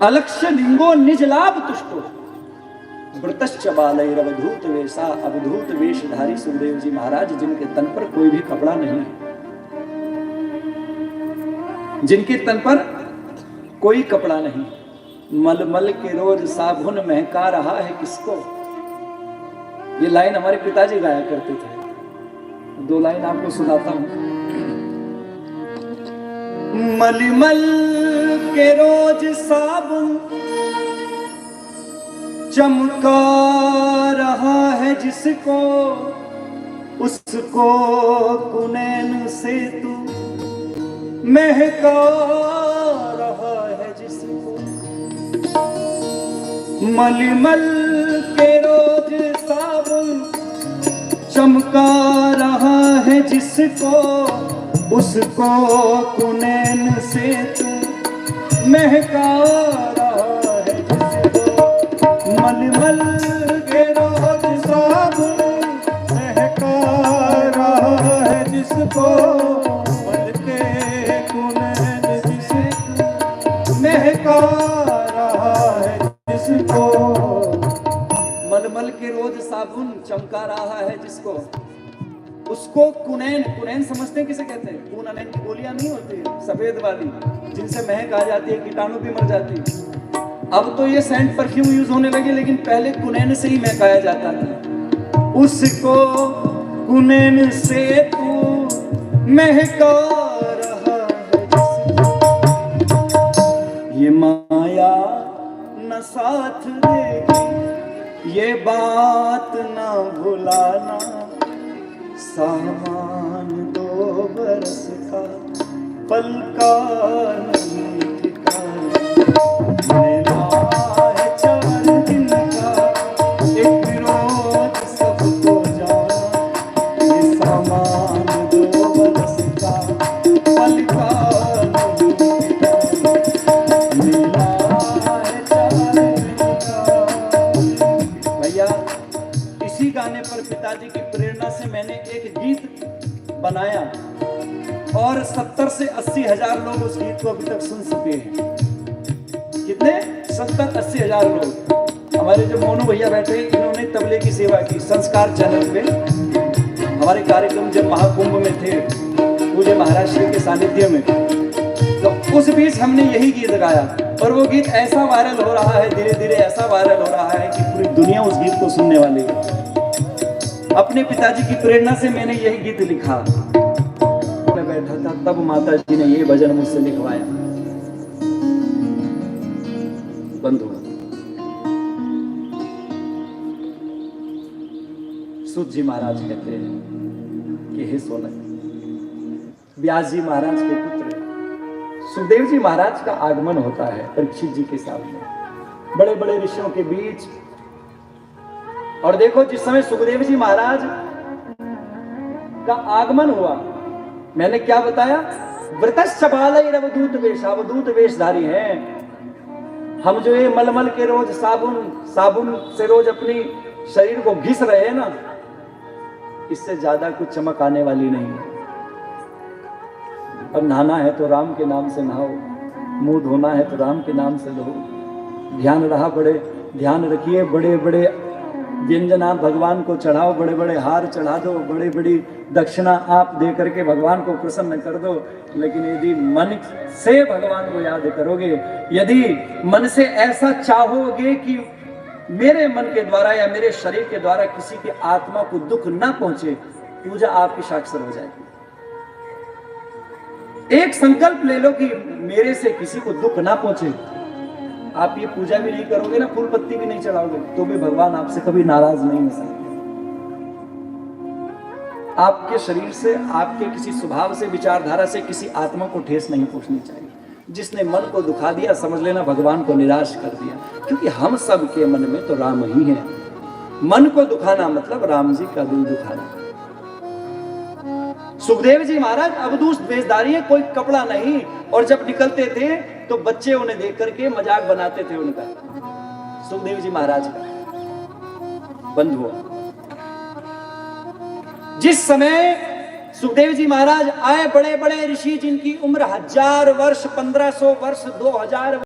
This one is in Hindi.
अलक्ष्य लिंगो निज लाभ तुष्टो वृतश्च बालैरवधूत वेशा। अवधूत वेशधारी सुखदेव जी महाराज, जिनके तन पर कोई भी कपड़ा नहीं, जिनके तन पर कोई कपड़ा नहीं, मलमल के रोज साबुन महका रहा है किसको। ये लाइन हमारे पिताजी गाया करते थे। दो लाइन आपको सुनाता हूं। मलमल के रोज साबुन चमका रहा है जिसको, उसको कुनैन से तू महका रहा है जिसको। मलमल के रोज साबुन चमका रहा है जिसको, उसको कुनैन से तू महका रहा है जिसको। मलमल के रोज साबुन महका रहा है जिसको, मल के कुनैन से तू महका रहा है जिसको। मलमल के रोज साबुन चमका रहा है जिसको, उसको कुनैन, कुनैन समझते हैं किसे कहते हैं? खून अनैन की गोलियां नहीं होती सफेद वाली, जिनसे महक आ जाती है, कीटाणु भी मर जाती है। अब तो ये सेंट परफ्यूम यूज होने लगे, लेकिन पहले कुनैन से ही महकाया जाता था। उसको कुनैन से तू महका रहा है, ये माया न साथ देगी, ये बात न भुलाना। सामान 2 बरस का पल का नहीं ठिकाना, है 4 दिन का एक रोज सबको जाना। ये सामान 2 बरस का पल का नहीं ठिकाना, मेला है 4 दिन का। भैया, इसी गाने पर पिताजी की प्रेरणा से मैंने एक गीत बनाया और 70 से 80 हजार लोग उस गीत को अभी तक सुन चुके हैं। कितने? 70-80 हजार लोग। हमारे जो मोनू भैया बैठे, इन्होंने तबले की सेवा की संस्कार चैनल पे। हमारे कार्यक्रम जब महाकुंभ में थे पूज्य महाराज श्री के सानिध्य में, तो उस बीच हमने यही गीत गाया और वो गीत ऐसा वायरल हो रहा है, धीरे धीरे ऐसा वायरल हो रहा है कि पूरी दुनिया उस गीत को सुनने वाली है। अपने पिताजी की प्रेरणा से मैंने यही गीत लिखा। मैं बैठा था तब माता जी ने ये भजन मुझसे लिखवाया। बंधु, सूत जी महाराज कहते हैं कि हे सोनक, व्यास जी महाराज के पुत्र सुखदेव जी महाराज का आगमन होता है परीक्षित जी के सामने, बड़े बड़े ऋषियों के बीच। और देखो, जिस समय सुखदेव जी महाराज का आगमन हुआ, मैंने क्या बताया? वृतश्च बालैरवधूत वेश, अवधूत वेशधारी हैं हम। जो ये मलमल के रोज साबुन से रोज अपनी शरीर को घिस रहे हैं ना, इससे ज्यादा कुछ चमक आने वाली नहीं है। और नहाना है तो राम के नाम से नहाओ, मुंह धोना है तो राम के नाम से धो। ध्यान रखिए, बड़े बड़े व्यंजन आप भगवान को चढ़ाओ, बड़े बड़े हार चढ़ा दो, बड़ी बड़ी दक्षिणा आप दे करके भगवान को प्रसन्न कर दो, लेकिन यदि मन से भगवान को याद करोगे, यदि मन से ऐसा चाहोगे कि मेरे मन के द्वारा या मेरे शरीर के द्वारा किसी की आत्मा को दुख ना पहुंचे, पूजा आपकी साक्षर हो जाएगी। एक संकल्प ले लो कि मेरे से किसी को दुख ना पहुंचे। आप ये पूजा भी नहीं करोगे ना, फूल पत्ती भी नहीं चढ़ाओगे, तो भी भगवान आपसे कभी नाराज नहीं हो सकते। आपके शरीर से, आपके किसी स्वभाव से, विचारधारा से किसी आत्मा को ठेस नहीं पहुंचनी चाहिए। जिसने मन को दुखा दिया, समझ लेना भगवान को निराश कर दिया, क्योंकि हम सब के मन में तो राम ही है। मन को दुखाना मतलब राम जी का दिल दुखाना। सुखदेव जी महाराज अवधूत वेशधारी है, कोई कपड़ा नहीं, और जब निकलते थे तो बच्चे उन्हें देख करके मजाक बनाते थे उनका, सुखदेव जी महाराज का। बंधुओं, जिस समय सुखदेव जी महाराज आए, बड़े बड़े ऋषि जिनकी उम्र 1000 वर्ष, 1500 वर्ष, 2000